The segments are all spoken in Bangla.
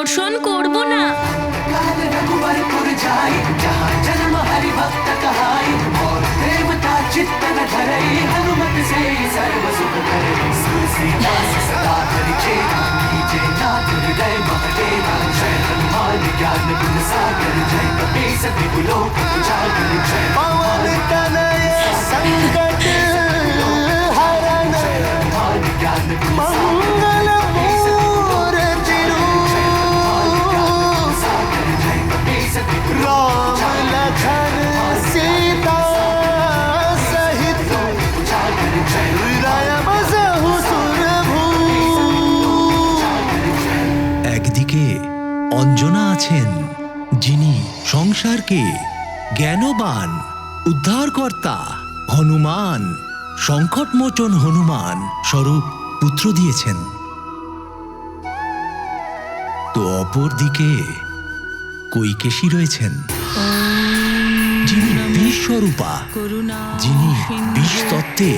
দর্শন করব না? একদিকে অঞ্জনা আছেন, যিনি সংসারকে জ্ঞানবান উদ্ধারকর্তা হনুমান, সংকটমোচন হনুমান স্বরূপ পুত্র দিয়েছেন। তো অপরদিকে কৈকেশী রয়েছেন, যিনি বিশ্বরূপা, যিনি বিশ্বতত্ত্বে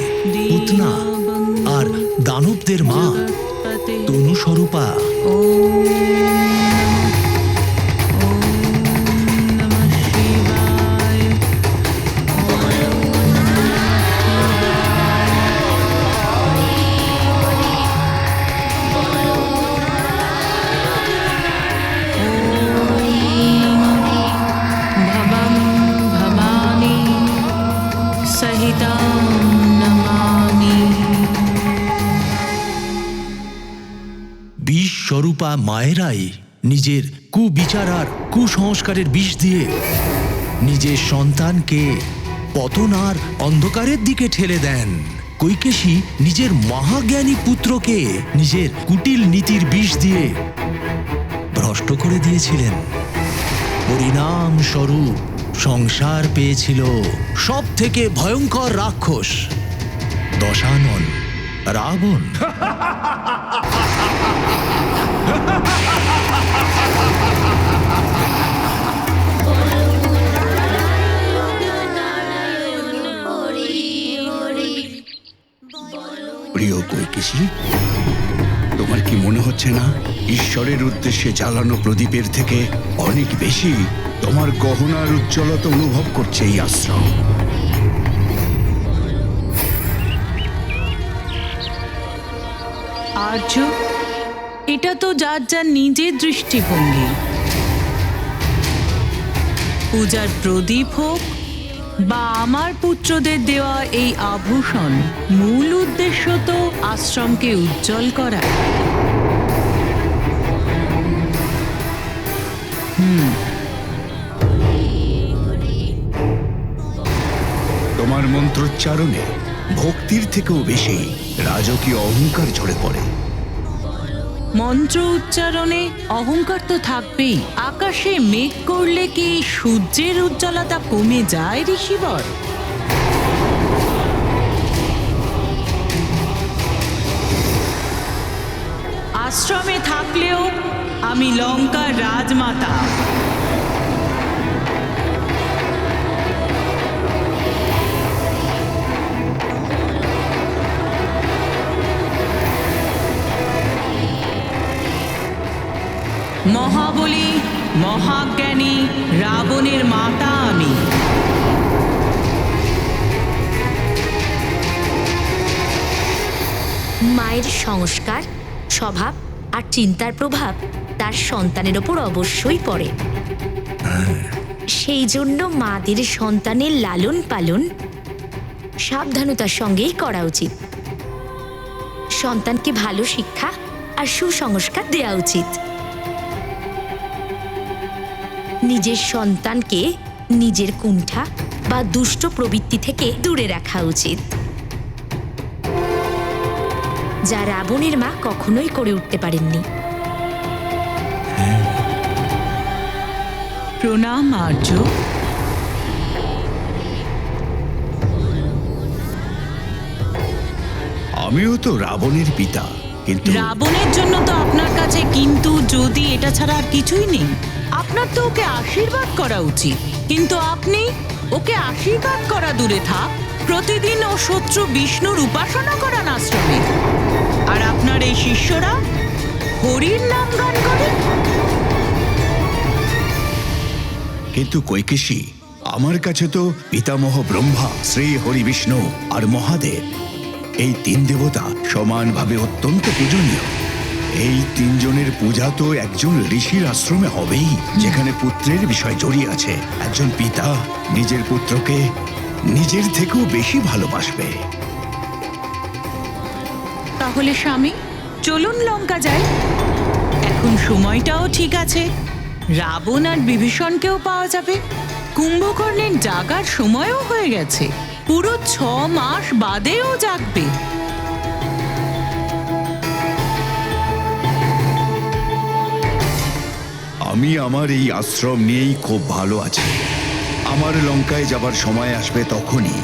পুতনা আর দানবদের মা তনুস্বরূপা। বিশ্বরূপা মায়েরাই নিজের কুবিচার আর কুসংস্কারের বিষ দিয়ে নিজের সন্তানকে পতন আর অন্ধকারের দিকে ঠেলে দেন। কৈকেশী নিজের মহাজ্ঞানী পুত্রকে নিজের কুটিল নীতির বিষ দিয়ে ভ্রষ্ট করে দিয়েছিলেন। পরিণাম স্বরূপ সংসার পেয়েছিল সব থেকে ভয়ঙ্কর রাক্ষস দশানন, রাবণ। প্রিয় কৈকেশী, তোমার কি মনে হচ্ছে না ঈশ্বরের উদ্দেশ্যে জ্বালানো প্রদীপের থেকে অনেক বেশি তোমার গহনার উজ্জ্বলতা অনুভব করছে এই আশ্রম? আর্য, এটা তো যার যার নিজের দৃষ্টিভঙ্গি। পূজার প্রদীপ হোক বা আমার পুত্রদের দেওয়া এই আভূষণ, মূল উদ্দেশ্য তো আশ্রমকে উজ্জ্বল করা। তোমার মন্ত্রোচ্চারণে ভক্তির থেকেও বেশি রাজকীয় অহংকার ঝরে পড়ে। মন্ত্র উচ্চারণে অহংকার তো থাকবেই। আকাশে মেঘ করলে কি সূর্যের উজ্জ্বলতা কমে যায় ঋষিবর? আশ্রমে থাকলেও আমি লঙ্কার রাজমাতা। মহাবলী, মহাজ্ঞানী রাবণের মাতা আমি। মায়ের সংস্কার, স্বভাব আর চিন্তার প্রভাব তার সন্তানের ওপর অবশ্যই পড়ে। সেই জন্য মাদের সন্তানের লালন পালন সাবধানতার সঙ্গেই করা উচিত। সন্তানকে ভালো শিক্ষা আর সুসংস্কার দেওয়া উচিত। নিজের সন্তানকে নিজের কুণ্ঠা বা দুষ্ট প্রবৃত্তি থেকে দূরে রাখা উচিত, যা রাবণের মা কখনোই করে উঠতে পারেননি। প্রণাম আর্য। আমিও তো রাবণের পিতা, কিন্তু রাবণের জন্য তো আপনার কাছে কিন্তু যদি এটা ছাড়া আর কিছুই নেই। আপনার তো ওকে আশীর্বাদ করা উচিত, কিন্তু আপনি ওকে আশীর্বাদ করা দূরে থাক, প্রতিদিন ও শত্রু বিষ্ণুর উপাসনা করান আশ্রমে। আর আপনার এই শিষ্যরা হরির নাম গান করে। কিন্তু কৈকেশী, আমার কাছে তো পিতামহ ব্রহ্মা, শ্রী হরি বিষ্ণু আর মহাদেব, এই তিন দেবতা সমানভাবে অত্যন্ত পূজনীয়। এই তিনজনের পূজা তো একজন ঋষির আশ্রমে হবেই, যেখানে পুত্রের বিষয় জড়িয়ে আছে। একজন পিতা নিজের পুত্রকে নিজের থেকেও বেশি ভালোবাসবে। তাহলে স্বামী, চলুন লঙ্কা যাই। এখন সময়টাও ঠিক আছে, রাবণ আর বিভীষণকেও পাওয়া যাবে। কুম্ভকর্ণের জাগার সময়ও হয়ে গেছে, পুরো 6 মাস বাদেও জাগবে। আমি আমার এই আশ্রম নিয়েই খুব ভালো আছি। আমার লঙ্কায় যাবার সময় আসবে তখনই,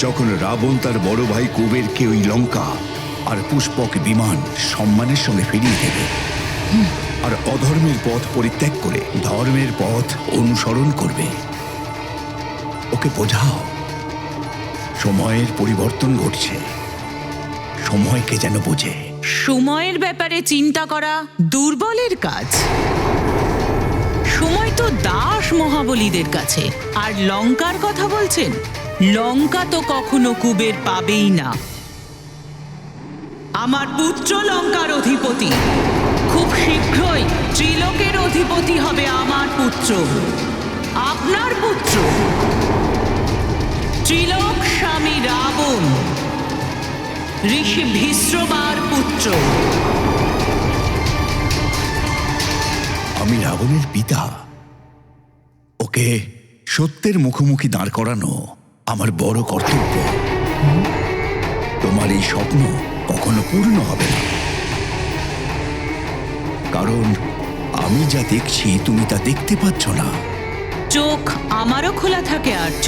যখন রাবণ তার বড় ভাই কুবেরকে ওই লঙ্কা আর পুষ্পক বিমান সম্মানের সঙ্গে ফিরিয়ে দেবে, আর অধর্মের পথ পরিত্যাগ করে ধর্মের পথ অনুসরণ করবে। ওকে বোঝাও, সময়ের পরিবর্তন ঘটছে, সময়কে যেন বোঝে। সময়ের ব্যাপারে চিন্তা করা দুর্বলের কাজ। সময় তো দাস মহাবলীদের কাছে। আর লঙ্কার কথা বলছেন, লঙ্কা তো কখনো কুবের পাবেই না। আমার পুত্র লঙ্কার অধিপতি, খুব শীঘ্রই ত্রিলোকের অধিপতি হবে আমার পুত্র, আপনার পুত্র, ত্রিলোক স্বামী রাবণ, ঋষি ভীষ্মবার পুত্র। আমি রাবণের পিতা, ওকে সত্যের মুখোমুখি দাঁড় করানো আমার বড় কর্তব্য। তোমার এই স্বপ্ন কখনো পূর্ণ হবে না, কারণ আমি যা দেখছি তুমি তা দেখতে পাচ্ছ না। চোখ আমারও খোলা থাকে আর্য।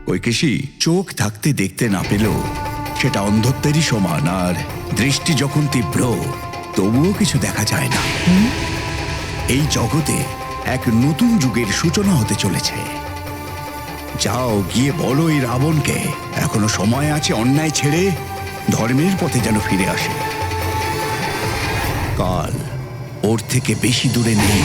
কৈকেশী, চোখ থাকতে দেখতে না পেলেও সেটা অন্ধত্বেরই সমান, আর দৃষ্টি যখন তীব্র তবুও কিছু দেখা যায় না। এই জগতে এক নতুন যুগের সূচনা হতে চলেছে। যাও গিয়ে বলো এই রাবণকে এখনো সময় আছে অন্যায় ছেড়ে ধর্মের পথে যেন ফিরে আসে। কাল ওর থেকে বেশি দূরে নেই।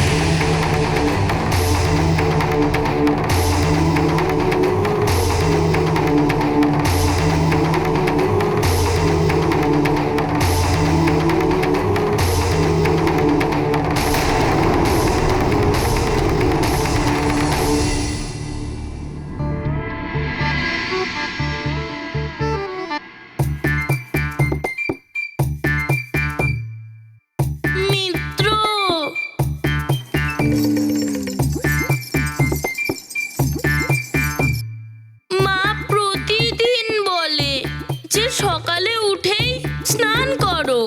মিত্র, মা প্রতিদিন বলে যে সকালে উঠেই স্নান করো,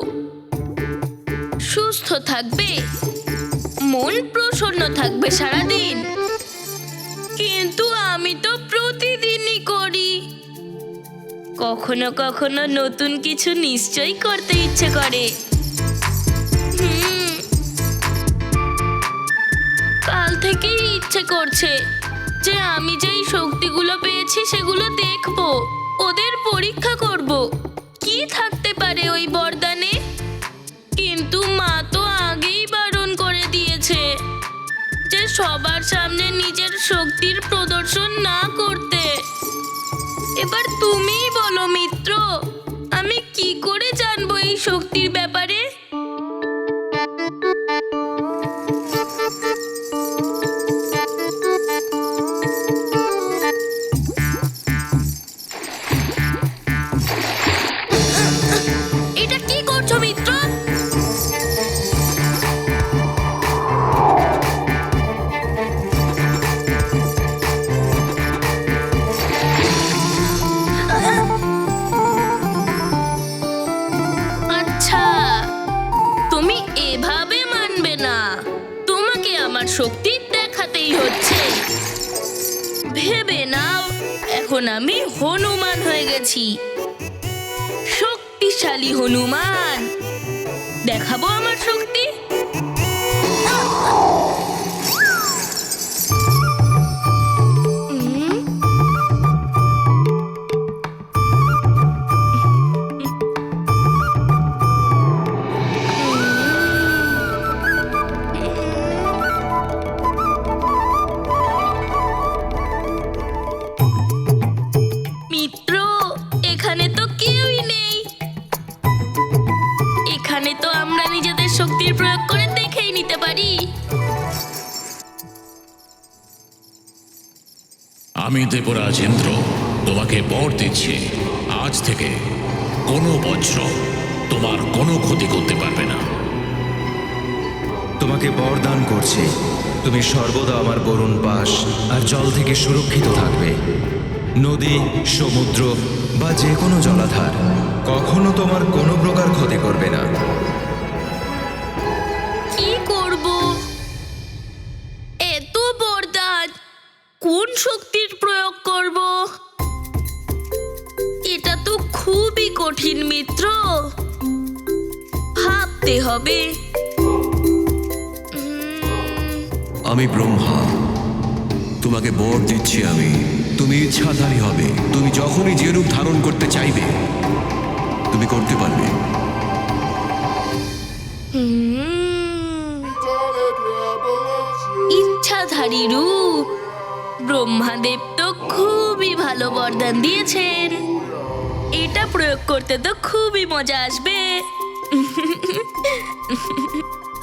সুস্থ থাকবে, মন প্রসন্ন থাকবে সারাদিন। কিন্তু আমি তো প্রতিদিনই করি। কখনো কখনো নতুন কিছু নিশ্চয়ই করতে ইচ্ছে করে। কাল থেকেই ইচ্ছে করছে যে আমি যেই শক্তিগুলো পেয়েছি সেগুলো দেখব, ওদের পরীক্ষা করব, কি থাকতে পারে ওই বরদানে। কিন্তু মা তো আগেই বারণ করে দিয়েছে যে সবার সামনে নিজের শক্তির প্রদর্শন না করতে। এবার তুমিই বলো মিত্র, আমি কি করে জানবো এই শক্তির ব্যাপারে? এটা কি করছো মিত্র? আচ্ছা, তুমি এভাবে মানবে না, তোমাকে আমার শক্তি দেখাতেই হচ্ছে। ভেবে নাও, এখন আমি হনুমান হয়ে গেছি, শক্তিশালী হনুমান। দেখাবো আমার শক্তি। নিজেদের শক্তির প্রয়োগ করে দেখেই নিতে পারি। আমি দেবরাজ ইন্দ্র তোমাকে বর দিচ্ছি, আজ থেকে কোনো বজ্র তোমার কোনো ক্ষতি করতে পারবে না। তোমাকে বরদান করছি, তুমি সর্বদা আমার বরুণ পাশ আর জল থেকে সুরক্ষিত থাকবে। নদী, সমুদ্র বা যে কোনো জলাধার কখনো তোমার কোনো প্রকার ক্ষতি করবে না। কি করব? এত বরদান, কোন শক্তির প্রয়োগ করব? এটা তো খুবই কঠিন মিত্র, ভাবতে হবে। আমি ব্রহ্মা, তোমাকে বর দিচ্ছি আমি। তুমি ইচ্ছাধারী হবে, তুমি যখনই যে রূপ ধারণ করতে চাইবে তুমি করতে পারবে। ইচ্ছাধারী রূপ, ব্রহ্মাদেব তো খুবই ভালো বরদান দিয়েছেন। এটা প্রয়োগ করতে তো খুবই মজা আসবে।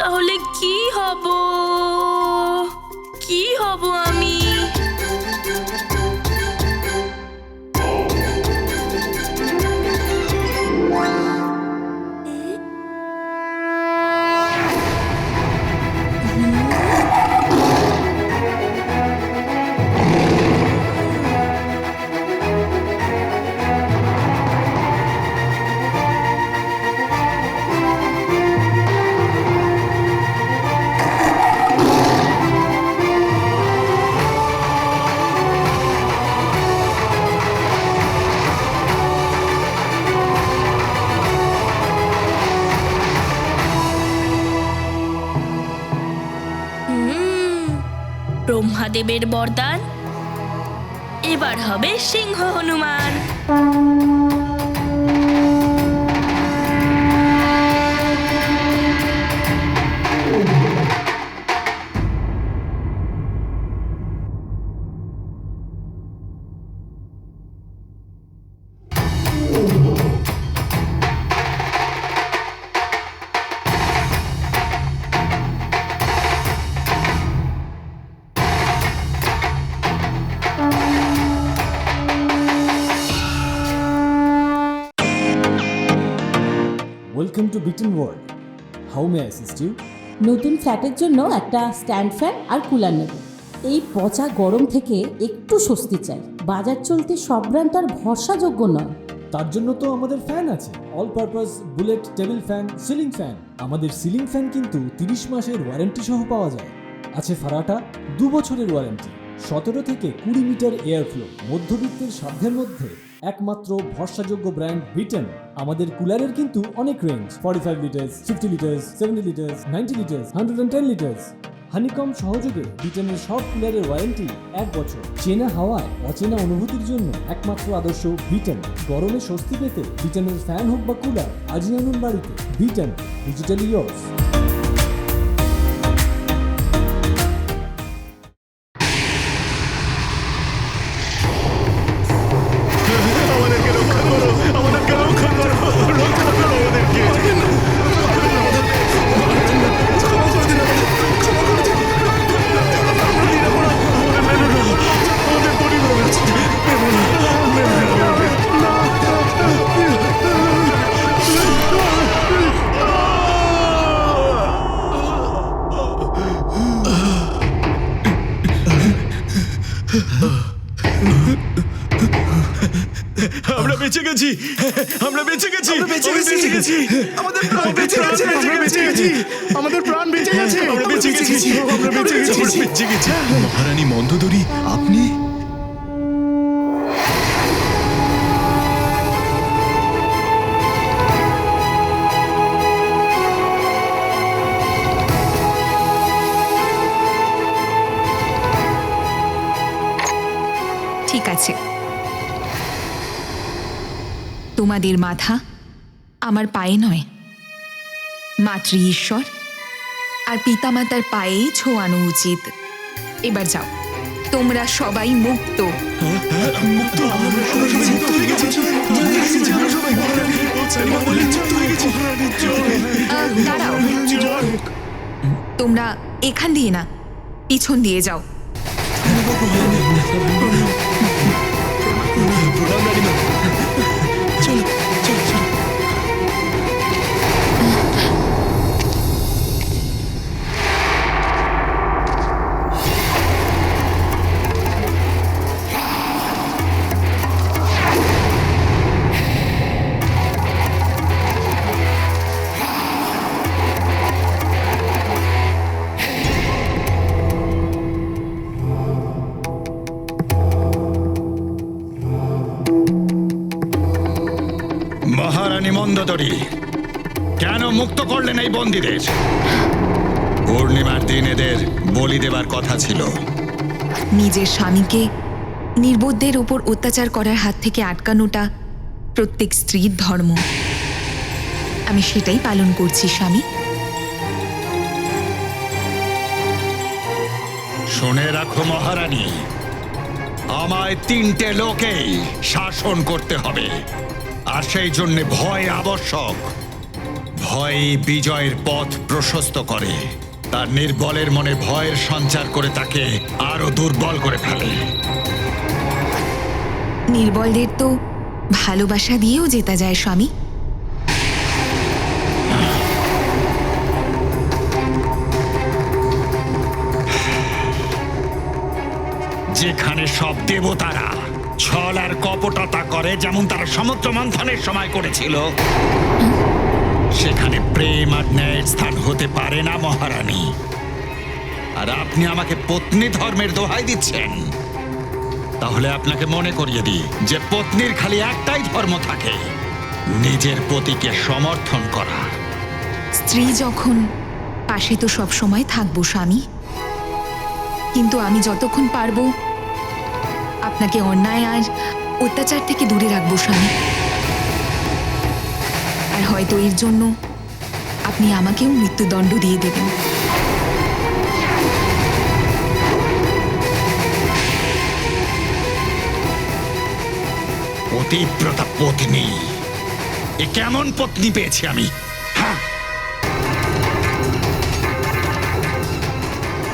তাহলে কি হব আমি? ব্রহ্মাদেবের বরদান, এবার হবে সিংহ Hanuman. Welcome to Beaten World. How may I assist you? নতুন ফ্ল্যাটের জন্য একটা স্ট্যান্ড ফ্যান আর কুলার নেব। এই পচা গরম থেকে একটু স্বস্তি চাই। বাজার চলতে সব ব্র্যান্ড আর ভরসাযোগ্য নয়। তার জন্য তো আমাদের ফ্যান আছে, all purpose bullet table fan, ceiling fan. আমাদের সিলিং ফ্যান কিন্তু 30 মাসের ওয়ারেন্টি সহ পাওয়া যায়। আছে ফারাটা 2 বছরের ওয়ারেন্টি, 17 থেকে 20 মিটার এয়ার ফ্লো, মধ্যবিত্তের সাধ্যের মধ্যে একমাত্র ভরসাযোগ্য ব্র্যান্ড বিটেন। আমাদের কুলারের কিন্তু অনেক range, 45 litres, 50 litres, 70 litres, 90 litres, 110 litres. Honeycomb সহযোগে বিটেনের সব কুলারের ওয়ারেন্টি 1 বছর। চেনা হাওয়ায় অচেনা অনুভূতির জন্য একমাত্র আদর্শ বিটেন। গরমে স্বস্তি পেতে বিটেনের ফ্যান হোক বা কুলার, আজই আনুন বাড়িতে। Beaten, digitally years. আমরা বেঁচে গেছি, আমরা বেঁচে গেছি, বেঁচে গেছি, আমাদের প্রাণ বেঁচে গেছে, আমরা বেঁচে গেছি, আমাদের প্রাণ বেঁচে গেছে, আমরা বেঁচে গেছি, আমরা বেঁচে গেছি, আমরা বেঁচে গেছি। মহারানী মন্দোদরী, আপনি? ঠিক আছে, তোমাদের মাথা আমার পায়ে নয়, মাতৃ ঈশ্বর আর পিতামাতার পায়েই ছোঁয়ানো উচিত। এবার যাও। তোমরা সবাই মুক্ত। দাঁড়াও, তোমরা এখান দিয়ে না, পিছন দিয়ে যাও। মহারানী মন্দোদরী, কেন মুক্ত করলেন এই বন্দীদের? পূর্ণিমার দিন এদের বলি দেবার কথা ছিল। নিজের স্বামীকে নির্বোধদের উপর অত্যাচার করার হাত থেকে আটকানোটা প্রত্যেক স্ত্রীর ধর্ম। আমি সেটাই পালন করছি স্বামী। শুনে রাখো মহারানী, আমায় 3টে লোকেই শাসন করতে হবে, আর সেই জন্য ভয় আবশ্যক। ভয় বিজয়ের পথ প্রশস্ত করে, তার নির্বলের মনে ভয়ের সঞ্চার করে তাকে আরো দুর্বল করে ফেলে। নির্বলদের তো ভালোবাসা দিয়েও জেতা যায় স্বামী। যেখানে সব দেবতারা ছল আর কপটতা করে, যেমন তারা সমুদ্র মন্থনের সময় করেছিল, সেখানে প্রেম আর ন্যায়ের স্থান হতে পারে না মহারানী। আর আপনি আমাকে পত্নী ধর্মের দোহাই দিচ্ছেন। তাহলে আপনাকে মনে করিয়ে দিই যে পত্নীর খালি একটাই ধর্ম থাকে, নিজের পতিকে সমর্থন করা। স্ত্রী যখন পাশে তো সব সময় থাকবো স্বামী, কিন্তু আমি যতক্ষণ পারবো আপনাকে অন্যায় আর অত্যাচার থেকে দূরে রাখবো স্বামী। আর হয়তো এর জন্য আপনি আমাকেও মৃত্যুদণ্ড দিয়ে দেবেন। পতিব্রতা পত্নী, এ কেমন পত্নী পেয়েছি আমি?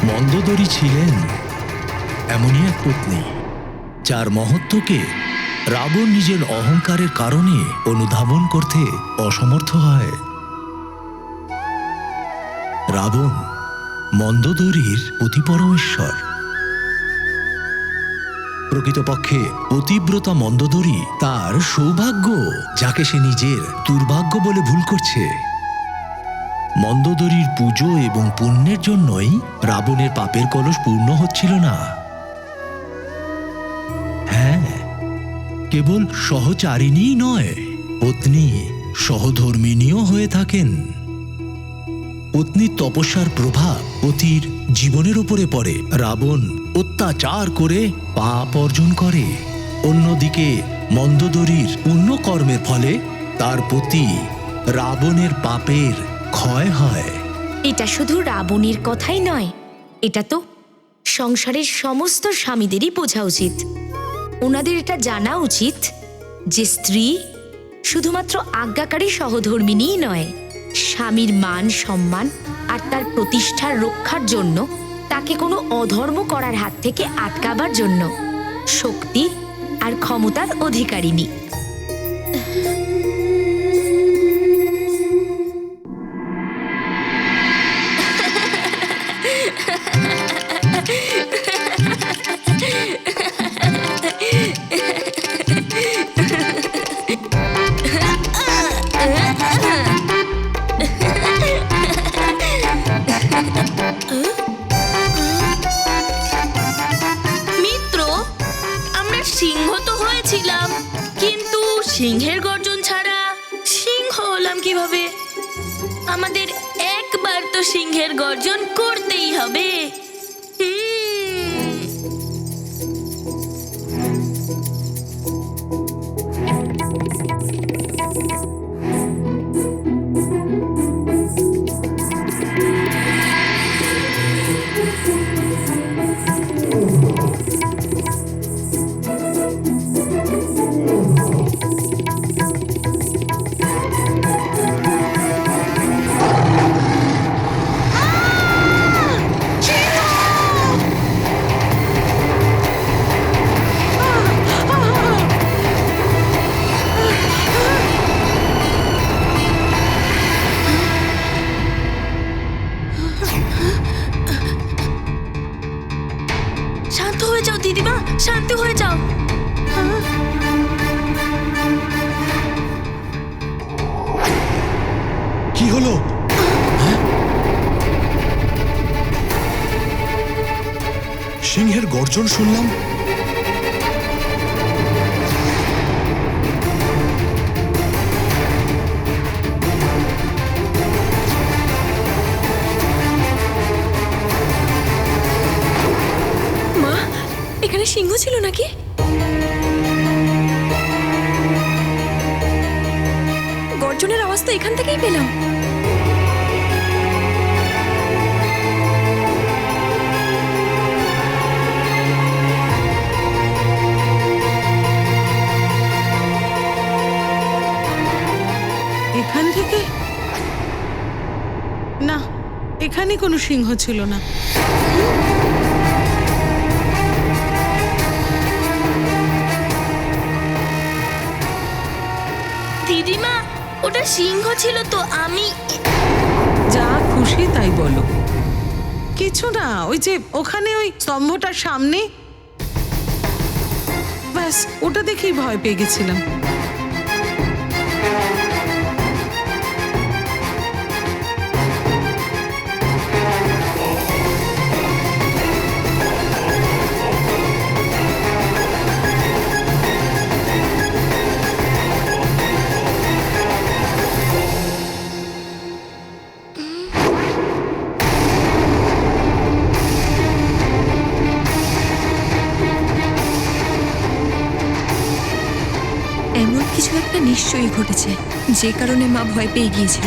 মন্দোদরী ছিলেন এমনই এক পত্নী যার মহত্বকে রাবণ নিজের অহংকারের কারণে অনুধাবন করতে অসমর্থ হয়। রাবণ মন্দোদরীর পতি পরমেশ্বর। প্রকৃতপক্ষে পতিব্রতা মন্দোদরী তার সৌভাগ্য, যাকে সে নিজের দুর্ভাগ্য বলে ভুল করছে। মন্দোদরীর পুজো এবং পুণ্যের জন্যই রাবণের পাপের কলস পূর্ণ হচ্ছিল না। হ্যাঁ, কেবল সহচারিণীই নয়, পত্নী সহধর্মিণীও হয়ে থাকেন। পত্নীর তপস্যার প্রভাব পতির জীবনের উপরে পড়ে। রাবণ অত্যাচার করে পাপ অর্জন করে, অন্যদিকে মন্দোদরীর পুণ্যকর্মের ফলে তার পতি রাবণের পাপের ক্ষয় হয়। এটা শুধু রাবণের কথাই নয়, এটা তো সংসারের সমস্ত স্বামীদেরই বোঝা উচিত। ওনাদের এটা জানা উচিত যে স্ত্রী শুধুমাত্র আজ্ঞাকারী সহধর্মিণীই নয়, স্বামীর মান সম্মান আর তার প্রতিষ্ঠার রক্ষার জন্য, তাকে কোনো অধর্ম করার হাত থেকে আটকাবার জন্য শক্তি আর ক্ষমতার অধিকারিণী। মিত্র, আমরা সিংহ তো হয়েছিলাম, কিন্তু সিংহের গর্জন ছাড়া সিংহ হলাম কিভাবে? আমাদের একবার তো সিংহের গর্জন করতেই হবে। দিদিমা শান্ত হয়ে যাও। কি হলো? হ্যাঁ? সিংহের গর্জন শুনলাম। মা, এখানে সিংহ ছিল নাকি? গর্জনের আওয়াজ তো এখান থেকেই পেলাম। এখান থেকে না, এখানে কোনো সিংহ ছিল না। দিদিমা ওটা সিংহ ছিল তো, আমি যা খুশি তাই বলো। কিছু না, ওই যে ওখানে ওই স্তম্ভটার সামনে, ব্যাস ওটা দেখেই ভয় পেয়ে গেছিলাম। এমন কিছু একটা নিশ্চয়ই ঘটেছে, যে কারণে মা ভয় পেয়ে গিয়েছিল।